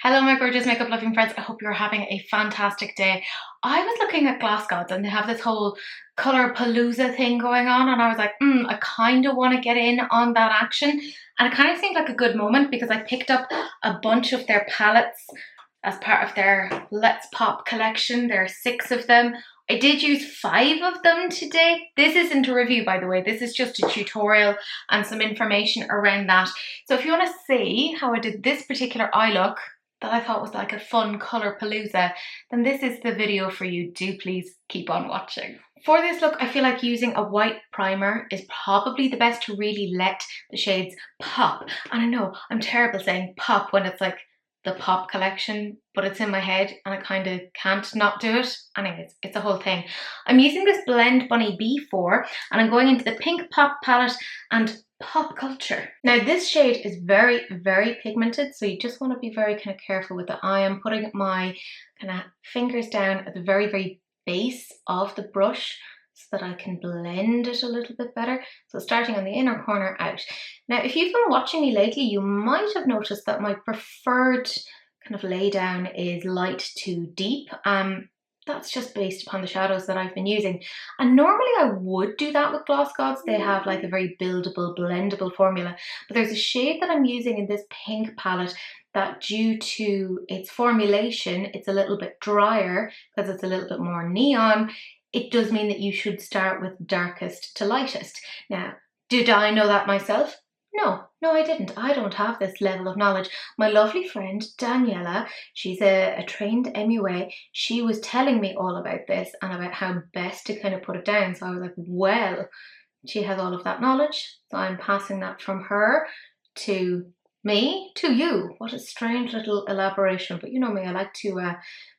Hello my gorgeous makeup loving friends, I hope you're having a fantastic day. I was looking at Gloss Gods and they have this whole colour palooza thing going on, and I was like, I kind of want to get in on that action, and it kind of seemed like a good moment because I picked up a bunch of their palettes as part of their Let's Pop collection. There are 6 of them. I did use 5 of them today. This isn't a review, by the way. This is just a tutorial and some information around that. So if you want to see how I did this particular eye look that I thought was like a fun colour palooza, then this is the video for you. Do please keep on watching. For this look, I feel like using a white primer is probably the best to really let the shades pop. And I know I'm terrible saying pop when it's like the pop collection, but it's in my head and I kind of can't not do it. Anyways, it's a whole thing. I'm using this Blend Bunny B4 and I'm going into the Pink Pop palette and Pop Culture. Now this shade is very, very pigmented, so you just want to be very kind of careful with it. I am putting my kind of fingers down at the very, very base of the brush so that I can blend it a little bit better. So starting on the inner corner out. Now, if you've been watching me lately, you might have noticed that my preferred kind of lay down is light to deep. That's just based upon the shadows that I've been using. And normally I would do that with Gloss Gods. They have like a very buildable, blendable formula. But there's a shade that I'm using in this pink palette that, due to its formulation, it's a little bit drier because it's a little bit more neon. It does mean that you should start with darkest to lightest. Now, did I know that myself? No, I didn't. I don't have this level of knowledge. My lovely friend Daniela, she's a trained MUA, she was telling me all about this and about how best to kind of put it down. So I was like, well, she has all of that knowledge, so I'm passing that from her to me, to you. What a strange little elaboration, but you know me, I like to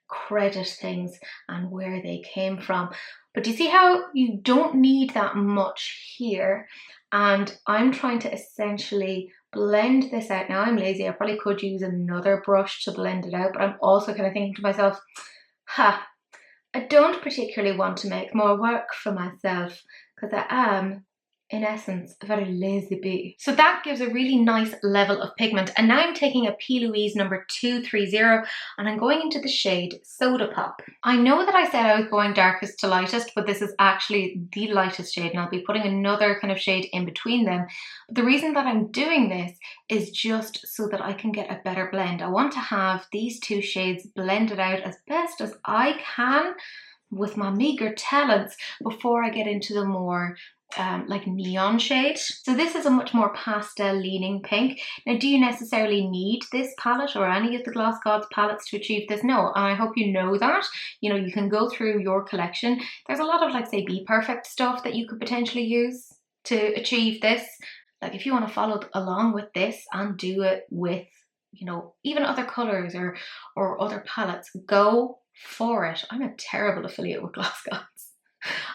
credit things and where they came from. But do you see how you don't need that much here? And I'm trying to essentially blend this out. Now I'm lazy, I probably could use another brush to blend it out, but I'm also kind of thinking to myself, I don't particularly want to make more work for myself because I am, in essence, a very lazy bee. So that gives a really nice level of pigment. And now I'm taking a P. Louise number 230 and I'm going into the shade Soda Pop. I know that I said I was going darkest to lightest, but this is actually the lightest shade and I'll be putting another kind of shade in between them. But the reason that I'm doing this is just so that I can get a better blend. I want to have these 2 shades blended out as best as I can with my meager talents before I get into the more like neon shade. So this is a much more pastel leaning pink. Now, do you necessarily need this palette or any of the Gloss Gods palettes to achieve this? No, and I hope you know that. You know, you can go through your collection. There's a lot of, like, say, Be Perfect stuff that you could potentially use to achieve this. Like, if you want to follow along with this and do it with, you know, even other colors or other palettes, go for it. I'm a terrible affiliate with Gloss Gods.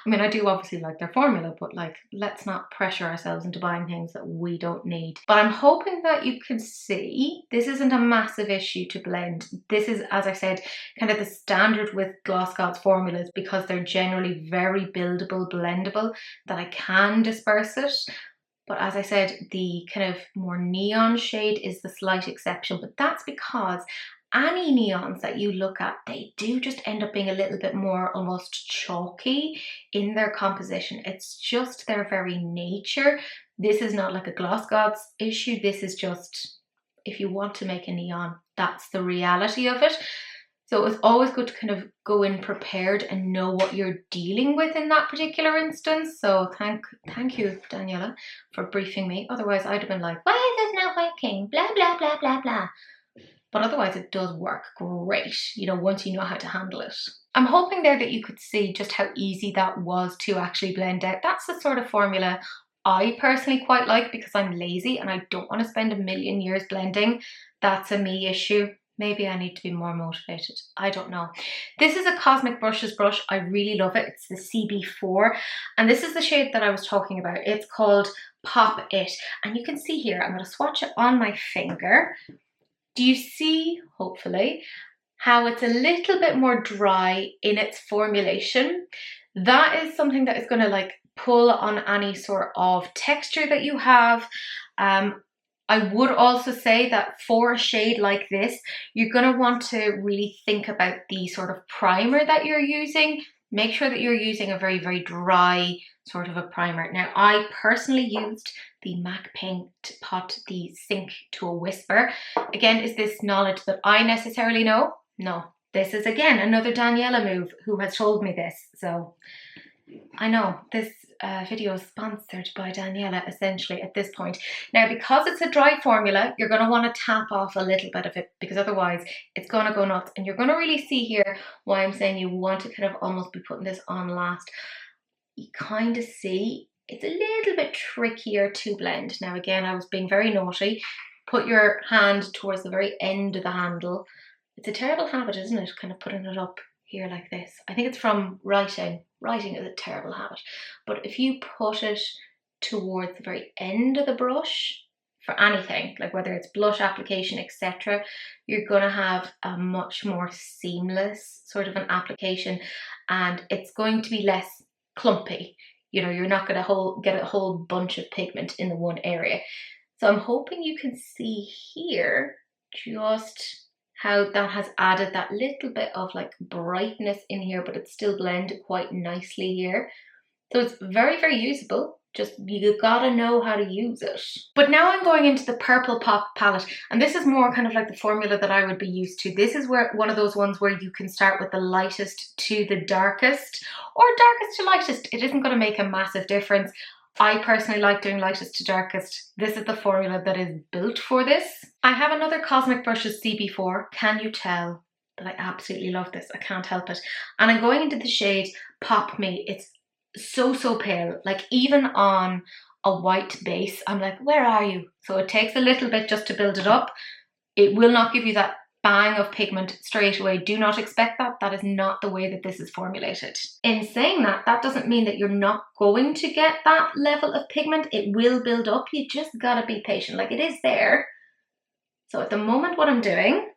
I mean, I do obviously like their formula, but like, let's not pressure ourselves into buying things that we don't need. But I'm hoping that you can see this isn't a massive issue to blend. This is, as I said, kind of the standard with Gloss Gods formulas because they're generally very buildable, blendable, that I can disperse it. But as I said, the kind of more neon shade is the slight exception, but that's because any neons that you look at, they do just end up being a little bit more almost chalky in their composition. It's just their very nature. This is not like a Gloss Gods issue. This is just, if you want to make a neon, that's the reality of it. So it's always good to kind of go in prepared and know what you're dealing with in that particular instance. So thank you, Daniela, for briefing me. Otherwise, I'd have been like, why is this not working? Blah, blah, blah, blah, blah. But otherwise it does work great, you know, once you know how to handle it. I'm hoping there that you could see just how easy that was to actually blend out. That's the sort of formula I personally quite like because I'm lazy and I don't want to spend a million years blending. That's a me issue. Maybe I need to be more motivated. I don't know. This is a Cosmic Brushes brush. I really love it. It's the CB4. And this is the shade that I was talking about. It's called Pop It. And you can see here, I'm going to swatch it on my finger. Do you see, hopefully, how it's a little bit more dry in its formulation? That is something that is going to like pull on any sort of texture that you have. I would also say that for a shade like this, you're going to want to really think about the sort of primer that you're using. Make sure that you're using a very, very dry sort of a primer. Now, I personally used the MAC Paint Pot, the Sink to a Whisper. Again, is this knowledge that I necessarily know? No. This is, again, another Daniela move who has told me this. So I know this video is sponsored by Daniela essentially at this point. Now, because it's a dry formula, you're going to want to tap off a little bit of it because otherwise it's going to go nuts. And you're going to really see here why I'm saying you want to kind of almost be putting this on last. You kind of see it's a little bit trickier to blend. Now, again, I was being very naughty. Put your hand towards the very end of the handle. It's a terrible habit, isn't it? Kind of putting it up here like this. I think it's from writing. Writing is a terrible habit. But if you put it towards the very end of the brush, for anything, like whether it's blush application, etc., you're going to have a much more seamless sort of an application, and it's going to be less clumpy. You know, you're not going to get a whole bunch of pigment in the one area. So I'm hoping you can see here just how that has added that little bit of like brightness in here, but it's still blended quite nicely here. So it's very, very usable. Just you gotta know how to use it. But now I'm going into the Purple Pop palette, and this is more kind of like the formula that I would be used to. This is where one of those ones where you can start with the lightest to the darkest, or darkest to lightest. It isn't going to make a massive difference. I personally like doing lightest to darkest. This is the formula that is built for this. I have another Cosmic Brushes CB4. Can you tell that I absolutely love this? I can't help it. And I'm going into the shade Pop Me. It's so pale. Like even on a white base, I'm like, where are you? So it takes a little bit just to build it up. It will not give you that bang of pigment straight away. Do not expect that. That is not the way that this is formulated. In saying that, that doesn't mean that you're not going to get that level of pigment. It will build up. You just gotta be patient. Like, it is there. So at the moment, what I'm doing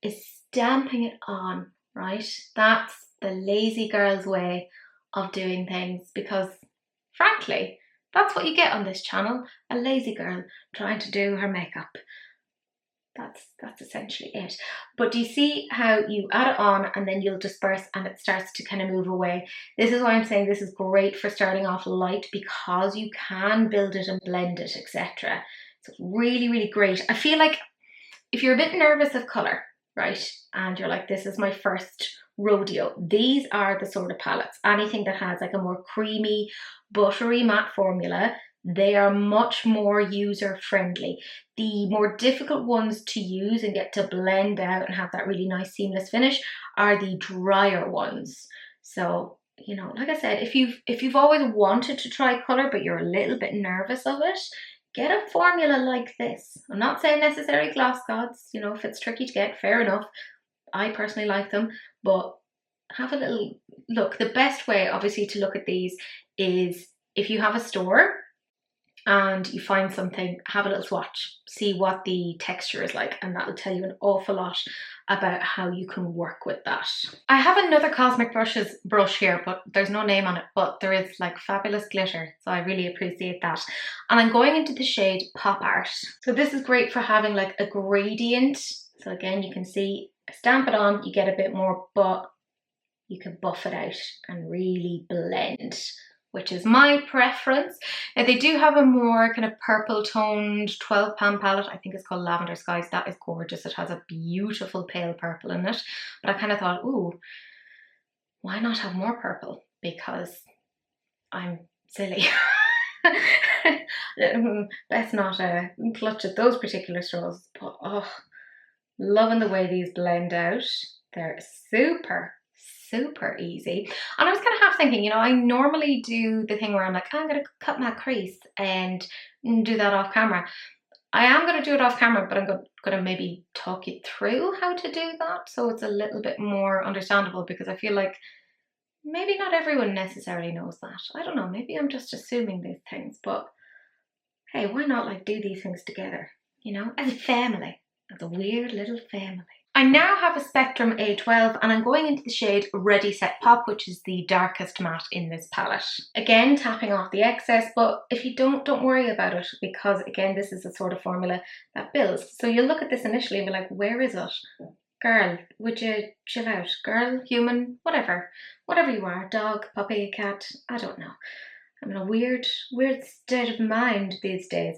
is stamping it on, right? That's the lazy girl's way of doing things, because frankly, that's what you get on this channel. A lazy girl trying to do her makeup. That's essentially it. But do you see how you add it on and then you'll disperse and it starts to kind of move away? This is why I'm saying this is great for starting off light, because you can build it and blend it, etc. So it's really, really great. I feel like if you're a bit nervous of colour, right, and you're like, this is my first rodeo, these are the sort of palettes. Anything that has like a more creamy, buttery matte formula, they are much more user friendly. The more difficult ones to use and get to blend out and have that really nice seamless finish are the drier ones. So, you know, like I said, if you've always wanted to try colour but you're a little bit nervous of it, get a formula like this. I'm not saying necessarily Gloss Gods, you know, if it's tricky to get, fair enough. I personally like them, but have a little look. The best way, obviously, to look at these is if you have a store and you find something, have a little swatch, see what the texture is like, and that'll tell you an awful lot about how you can work with that. I have another Cosmic Brushes brush here, but there's no name on it, but there is like fabulous glitter, so I really appreciate that. And I'm going into the shade Pop Art. So this is great for having like a gradient. So again, you can see, stamp it on, you get a bit more, but you can buff it out and really blend, which is my preference. Now they do have a more kind of purple toned 12 pan palette. I think it's called Lavender Skies. That is gorgeous. It has a beautiful pale purple in it. But I kind of thought, ooh, why not have more purple? Because I'm silly. Best not clutch at those particular straws. But oh, loving the way these blend out. They're super easy. And I was kind of half thinking, you know, I normally do the thing where I'm like, I'm going to cut my crease and do that off camera. I am going to do it off camera, but I'm going to maybe talk you through how to do that, so it's a little bit more understandable, because I feel like maybe not everyone necessarily knows that. I don't know, maybe I'm just assuming these things, but hey, why not like do these things together, you know, as a family, as a weird little family. I now have a Spectrum A12 and I'm going into the shade Ready Set Pop, which is the darkest matte in this palette. Again, tapping off the excess, but if you don't worry about it, because again, this is the sort of formula that builds. So you'll look at this initially and be like, where is it? Girl, would you chill out? Girl, human, whatever you are, dog, puppy, cat, I don't know. I'm in a weird state of mind these days.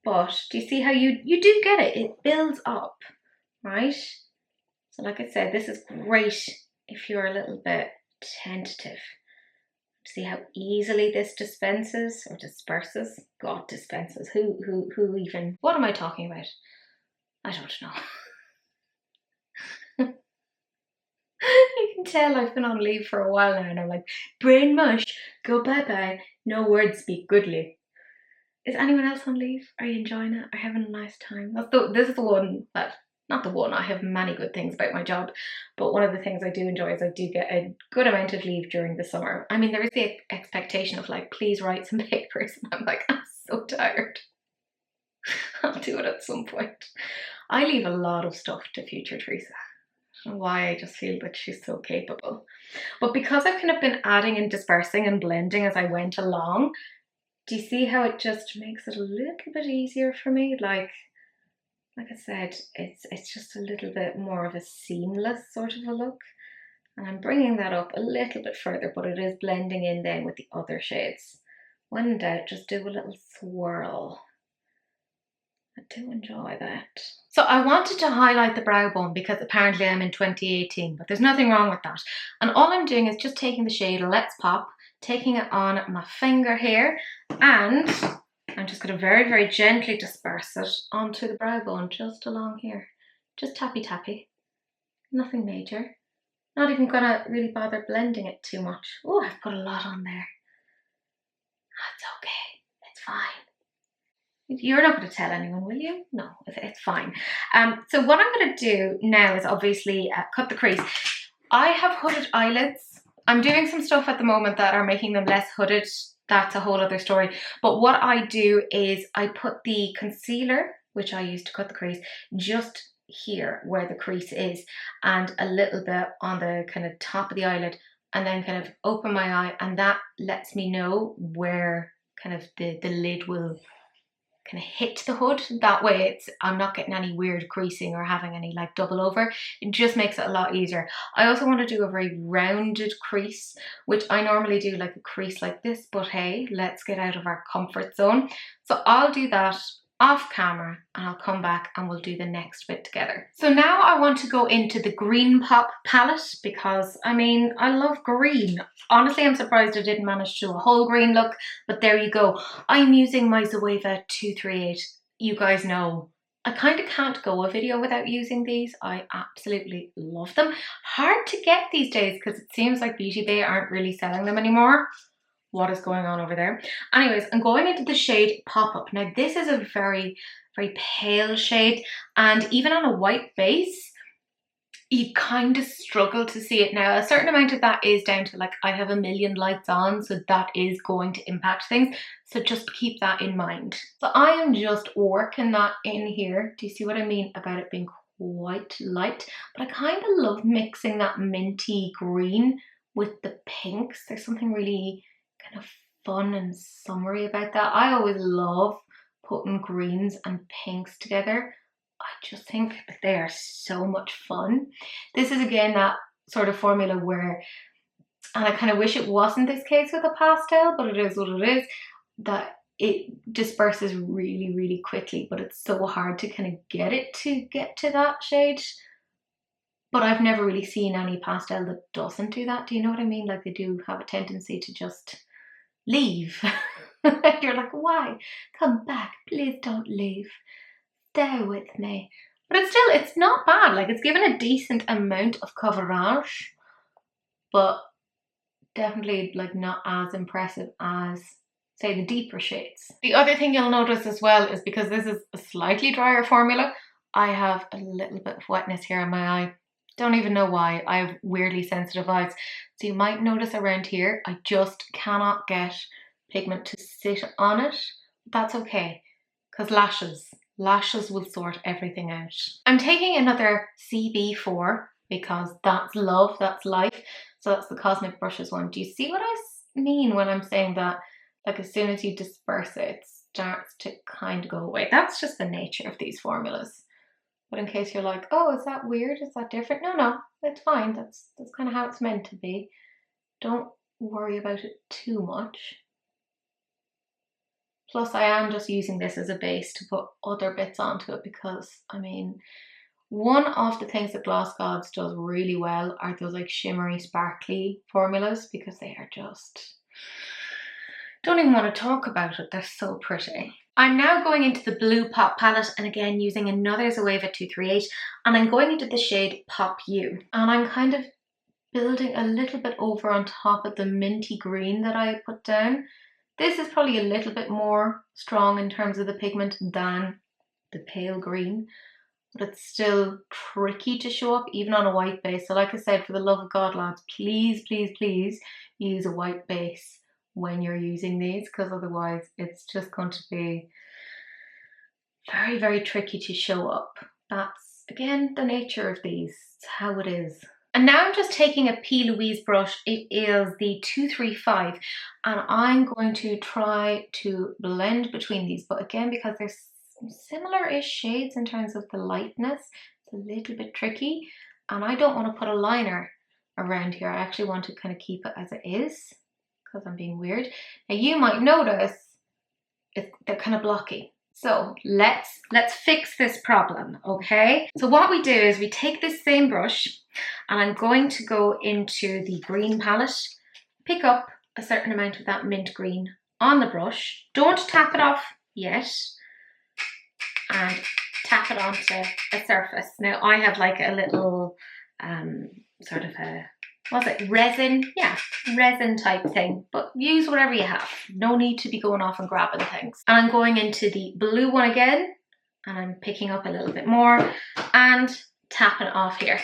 But do you see how you do get it? It builds up, right? So like I said, this is great if you're a little bit tentative. See how easily this dispenses or disperses? God, dispenses. Who even? What am I talking about? I don't know. You can tell I've been on leave for a while now and I'm like, brain mush, go bye-bye, no words speak goodly. Is anyone else on leave? Are you enjoying it? Are you having a nice time? This is the one that, not the one, I have many good things about my job, but one of the things I do enjoy is I do get a good amount of leave during the summer. I mean, there is the expectation of like, please write some papers, and I'm like, I'm so tired. I'll do it at some point. I leave a lot of stuff to future Teresa. I don't know why, I just feel that she's so capable. But because I've kind of been adding and dispersing and blending as I went along, do you see how it just makes it a little bit easier for me? Like I said, it's just a little bit more of a seamless sort of a look. And I'm bringing that up a little bit further, but it is blending in then with the other shades. When in doubt, just do a little swirl. I do enjoy that. So I wanted to highlight the brow bone because apparently I'm in 2018, but there's nothing wrong with that. And all I'm doing is just taking the shade Let's Pop, taking it on my finger here, and I'm just going to very, very gently disperse it onto the brow bone, just along here. Just tappy tappy. Nothing major. Not even going to really bother blending it too much. Oh, I've put a lot on there. That's okay. It's fine. You're not going to tell anyone, will you? No, it's fine. So what I'm going to do now is obviously cut the crease. I have hooded eyelids. I'm doing some stuff at the moment that are making them less hooded. That's a whole other story. But what I do is I put the concealer, which I use to cut the crease, just here where the crease is, and a little bit on the kind of top of the eyelid, and then kind of open my eye, and that lets me know where kind of the lid will kind of hit the hood. That way I'm not getting any weird creasing or having any like double over. It just makes it a lot easier. I also want to do a very rounded crease, which I normally do like a crease like this, but hey, let's get out of our comfort zone. So I'll do that off camera and I'll come back and we'll do the next bit together. So now I want to go into the Green Pop palette because I mean, I love green. Honestly, I'm surprised I didn't manage to do a whole green look, but there you go. I'm using my Zoeva 238. You guys know I kind of can't go a video without using these. I absolutely love them. Hard to get these days because it seems like Beauty Bay aren't really selling them anymore. What is going on over there? Anyways, I'm going into the shade Pop Up. Now this is a very, very pale shade, and even on a white base, you kind of struggle to see it. Now, a certain amount of that is down to like, I have a million lights on, so that is going to impact things. So just keep that in mind. So I am just working that in here. Do you see what I mean about it being quite light? But I kind of love mixing that minty green with the pinks. There's something really kind of fun and summery about that. I always love putting greens and pinks together. I just think they are so much fun. This is again that sort of formula where, and I kind of wish it wasn't this case with a pastel, but it is what it is, that it disperses really, really quickly, but it's so hard to kind of get it to get to that shade. But I've never really seen any pastel that doesn't do that. Do you know what I mean? Like they do have a tendency to just leave. You're like, why? Come back, please don't leave. Stay with me. But it's not bad. Like it's given a decent amount of coverage, but definitely like not as impressive as say the deeper shades. The other thing you'll notice as well is because this is a slightly drier formula, I have a little bit of wetness here on my eye. Don't even know why. I have weirdly sensitive eyes. So you might notice around here, I just cannot get pigment to sit on it. That's okay, because lashes. Lashes will sort everything out. I'm taking another CB4 because that's love, that's life. So that's the Cosmic Brushes one. Do you see what I mean when I'm saying that? Like as soon as you disperse it, it starts to kind of go away. That's just the nature of these formulas. But in case you're like, oh, is that weird? Is that different? No, it's fine. That's kind of how it's meant to be. Don't worry about it too much. Plus, I am just using this as a base to put other bits onto it because, I mean, one of the things that Gloss Gods does really well are those like shimmery, sparkly formulas because they are just... don't even want to talk about it. They're so pretty. I'm now going into the blue Pop palette and again using another Zoeva 238 and I'm going into the shade Pop U. And I'm kind of building a little bit over on top of the minty green that I put down. This is probably a little bit more strong in terms of the pigment than the pale green, but it's still tricky to show up even on a white base. So like I said, for the love of God, lads, please, please, please use a white base when you're using these, because otherwise it's just going to be very, very tricky to show up. That's, again, the nature of these. It's how it is. And now I'm just taking a P. Louise brush. It is the 235 and I'm going to try to blend between these. But again, because they're similar-ish shades in terms of the lightness, it's a little bit tricky. And I don't want to put a liner around here. I actually want to kind of keep it as it is because I'm being weird. Now you might notice they're kind of blocky. So let's fix this problem, okay? So what we do is we take this same brush and I'm going to go into the green palette, pick up a certain amount of that mint green on the brush. Don't tap it off yet and tap it onto a surface. Now I have like a little sort of a, what's it, resin? Yeah, resin type thing, but use whatever you have. No need to be going off and grabbing things. And I'm going into the blue one again and I'm picking up a little bit more and tapping it off here.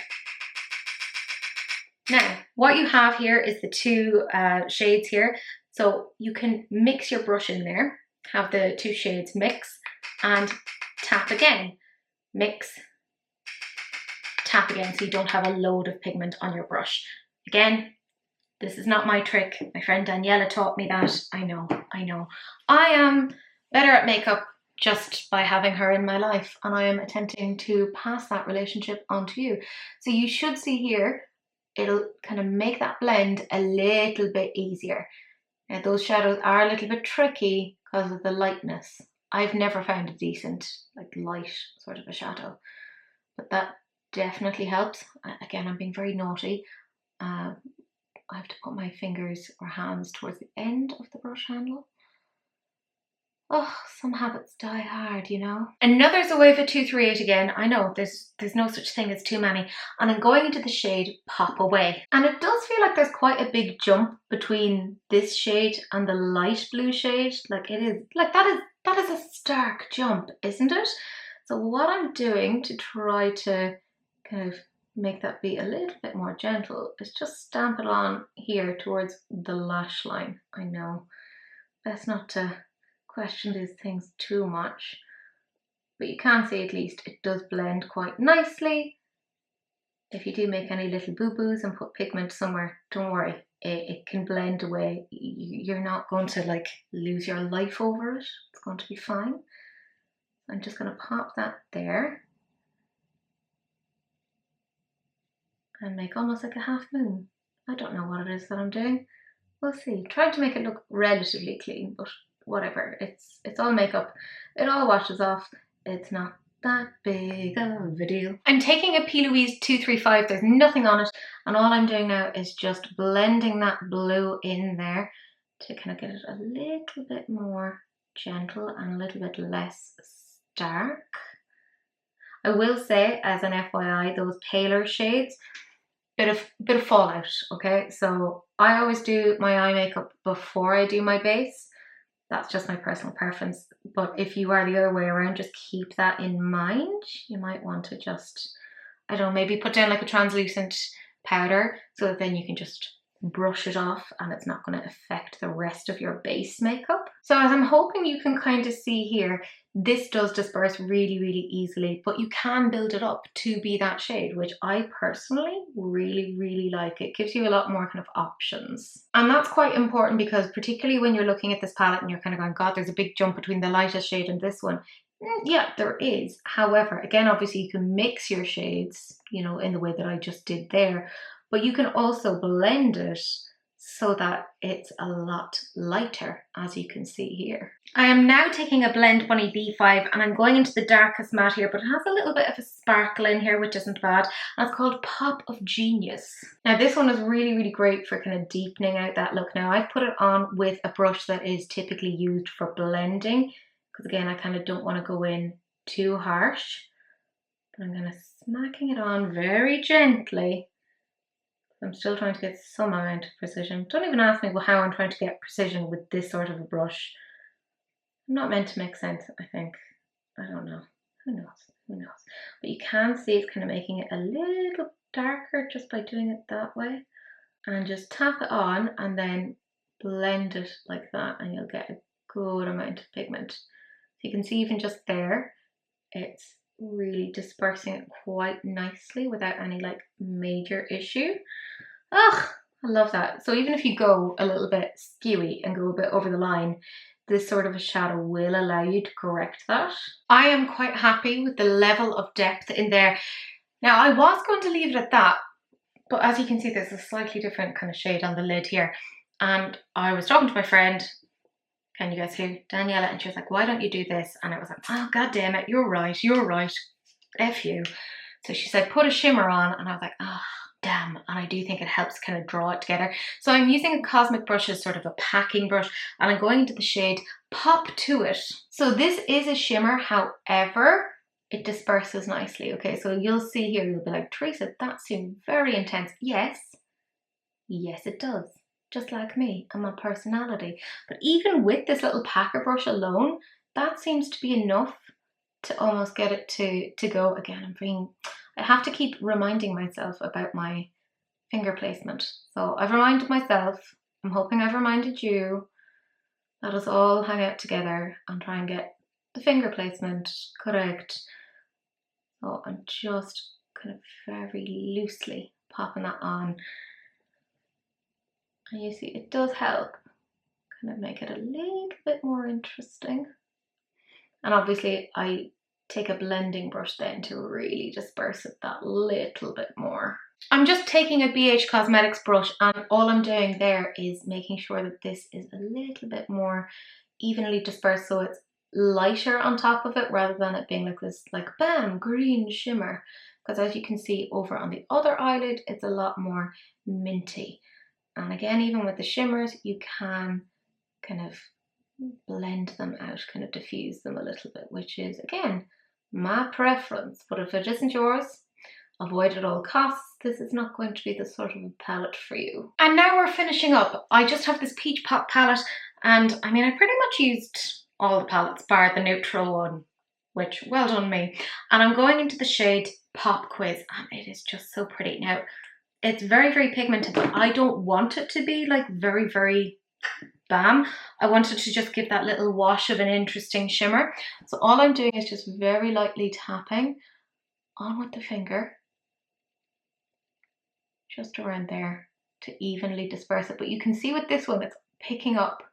Now, what you have here is the two shades here. So you can mix your brush in there, have the two shades mix and tap again. Mix, tap again so you don't have a load of pigment on your brush. Again, this is not my trick. My friend Daniela taught me that. I know. I am better at makeup just by having her in my life and I am attempting to pass that relationship on to you. So you should see here, it'll kind of make that blend a little bit easier. Now those shadows are a little bit tricky because of the lightness. I've never found a decent, like light sort of a shadow, but that definitely helps. Again, I'm being very naughty. I have to put my fingers or hands towards the end of the brush handle. Oh, some habits die hard, you know. Another Zoeva 238 again. I know there's no such thing as too many. And I'm going into the shade Pop Away. And it does feel like there's quite a big jump between this shade and the light blue shade. Like it is, like that is a stark jump, isn't it? So what I'm doing to try to kind of make that be a little bit more gentle is just stamp it on here towards the lash line. I know, best not to question these things too much, but you can see at least it does blend quite nicely. If you do make any little boo-boos and put pigment somewhere, don't worry, it can blend away. You're not going to like lose your life over it. It's going to be fine. I'm just going to pop that there and make almost like a half moon. I don't know what it is that I'm doing. We'll see. Trying to make it look relatively clean, but whatever. It's all makeup. It all washes off. It's not that big of a deal. I'm taking a P. Louise 235. There's nothing on it. And all I'm doing now is just blending that blue in there to kind of get it a little bit more gentle and a little bit less stark. I will say, as an FYI, those paler shades, bit of fallout, okay? So I always do my eye makeup before I do my base. That's just my personal preference. But if you are the other way around, just keep that in mind. You might want to just, I don't know, maybe put down like a translucent powder so that then you can just brush it off and it's not going to affect the rest of your base makeup. So as I'm hoping you can kind of see here, this does disperse really, really easily, but you can build it up to be that shade, which I personally really, really like. It gives you a lot more kind of options. And that's quite important because particularly when you're looking at this palette and you're kind of going, God, there's a big jump between the lightest shade and this one. Yeah, there is. However, again, obviously you can mix your shades, you know, in the way that I just did there, but you can also blend it so that it's a lot lighter, as you can see here. I am now taking a Blend Bunny B5 and I'm going into the darkest matte here, but it has a little bit of a sparkle in here, which isn't bad. And it's called Pop of Genius. Now this one is really, really great for kind of deepening out that look. Now I've put it on with a brush that is typically used for blending, because again, I kind of don't want to go in too harsh. But I'm kind of smacking it on very gently. I'm still trying to get some amount of precision. Don't even ask me how I'm trying to get precision with this sort of a brush. I'm not meant to make sense, I think. I don't know. Who knows? Who knows? But you can see it's kind of making it a little darker just by doing it that way. And just tap it on and then blend it like that and you'll get a good amount of pigment. So you can see even just there, it's really dispersing it quite nicely without any like major issue. Oh, I love that. So even if you go a little bit skewy and go a bit over the line, this sort of a shadow will allow you to correct that. I am quite happy with the level of depth in there. Now I was going to leave it at that, but as you can see, there's a slightly different kind of shade on the lid here. And I was talking to my friend, can you guys hear, Daniela, and she was like, why don't you do this? And I was like, oh, God damn it, you're right, F you. So she said, put a shimmer on, and I was like, oh, damn. And I do think it helps kind of draw it together. So I'm using a cosmic brush as sort of a packing brush, and I'm going into the shade Pop to It. So this is a shimmer, however, it disperses nicely. Okay, so you'll see here, you'll be like, Teresa, that seemed very intense. Yes, it does. Just like me and my personality. But even with this little packer brush alone, that seems to be enough to almost get it to go. Again, I have to keep reminding myself about my finger placement. So I've reminded myself, I'm hoping I've reminded you. Let us all hang out together and try and get the finger placement correct. So I'm just kind of very loosely popping that on. And you see, it does help kind of make it a little bit more interesting. And obviously I take a blending brush then to really disperse it that little bit more. I'm just taking a BH Cosmetics brush and all I'm doing there is making sure that this is a little bit more evenly dispersed so it's lighter on top of it rather than it being like this like bam green shimmer, because as you can see over on the other eyelid it's a lot more minty. And again, even with the shimmers, you can kind of blend them out, kind of diffuse them a little bit, which is, again, my preference. But if it isn't yours, avoid at all costs. This is not going to be the sort of a palette for you. And now we're finishing up. I just have this Peach Pop palette, and I mean, I pretty much used all the palettes, bar the neutral one, which, well done me. And I'm going into the shade Pop Quiz, and it is just so pretty. Now, it's very, very pigmented, but I don't want it to be like very, very bam. I want it to just give that little wash of an interesting shimmer. So all I'm doing is just very lightly tapping on with the finger, just around there to evenly disperse it. But you can see with this one, it's picking up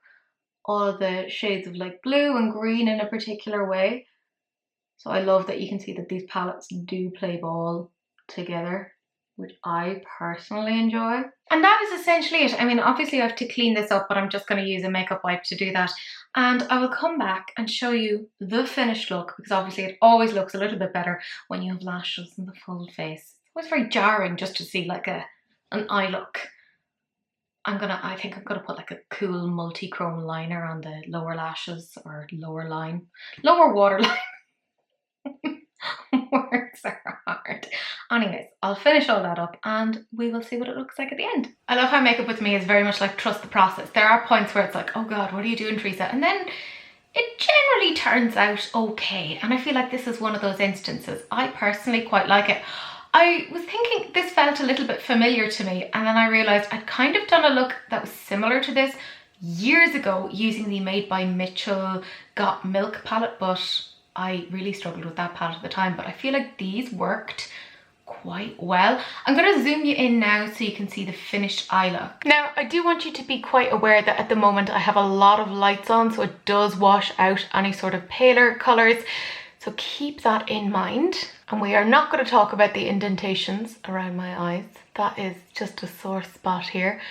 all of the shades of like blue and green in a particular way. So I love that you can see that these palettes do play ball together, which I personally enjoy. And that is essentially it. I mean, obviously I have to clean this up, but I'm just going to use a makeup wipe to do that. And I will come back and show you the finished look, because obviously it always looks a little bit better when you have lashes and the full face. It was very jarring just to see like an eye look. I think I'm gonna put like a cool multi-chrome liner on the lower lashes or lower waterline. Words are hard. Anyways, I'll finish all that up and we will see what it looks like at the end. I love how makeup with me is very much like trust the process. There are points where it's like, oh God, what are you doing, Teresa? And then it generally turns out okay. And I feel like this is one of those instances. I personally quite like it. I was thinking this felt a little bit familiar to me, and then I realized I'd kind of done a look that was similar to this years ago using the Made by Mitchell Got Milk palette, but I really struggled with that palette at the time, but I feel like these worked quite well. I'm going to zoom you in now so you can see the finished eye look. Now, I do want you to be quite aware that at the moment I have a lot of lights on, so it does wash out any sort of paler colours. So keep that in mind. And we are not going to talk about the indentations around my eyes. That is just a sore spot here.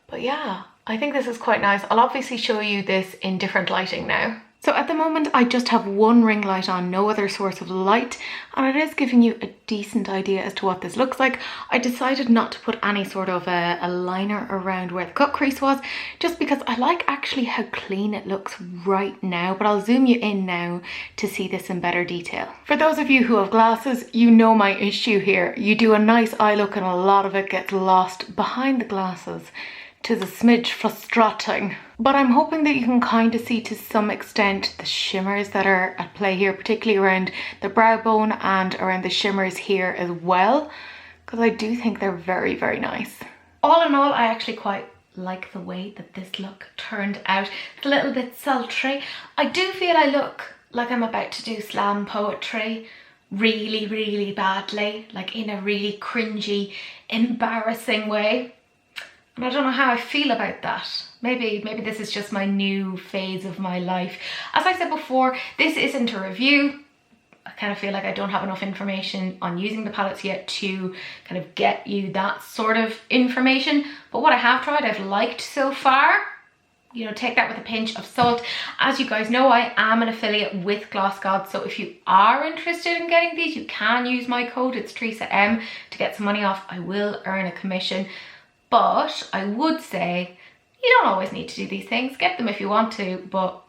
But yeah, I think this is quite nice. I'll obviously show you this in different lighting now. So at the moment I just have one ring light on, no other source of light, and it is giving you a decent idea as to what this looks like. I decided not to put any sort of a liner around where the cut crease was, just because I like actually how clean it looks right now, but I'll zoom you in now to see this in better detail. For those of you who have glasses, you know my issue here. You do a nice eye look and a lot of it gets lost behind the glasses. 'Tis a smidge frustrating, but I'm hoping that you can kind of see to some extent the shimmers that are at play here, particularly around the brow bone and around the shimmers here as well, because I do think they're very, very nice. All in all, I actually quite like the way that this look turned out. It's a little bit sultry. I do feel I look like I'm about to do slam poetry really, really badly, like in a really cringy, embarrassing way. And I don't know how I feel about that. Maybe this is just my new phase of my life. As I said before, this isn't a review. I kind of feel like I don't have enough information on using the palettes yet to kind of get you that sort of information. But what I have tried, I've liked so far. You know, take that with a pinch of salt. As you guys know, I am an affiliate with Gloss Gods, so if you are interested in getting these, you can use my code. It's Teresa M to get some money off. I will earn a commission. But I would say you don't always need to do these things. Get them if you want to, but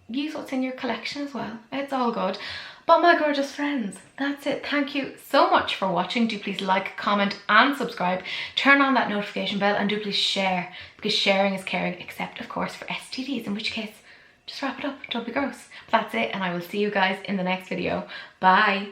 use what's in your collection as well. It's all good. But my gorgeous friends, that's it. Thank you so much for watching. Do please like, comment and subscribe. Turn on that notification bell and do please share, because sharing is caring, except of course for STDs, in which case just wrap it up. Don't be gross. But that's it, and I will see you guys in the next video. Bye.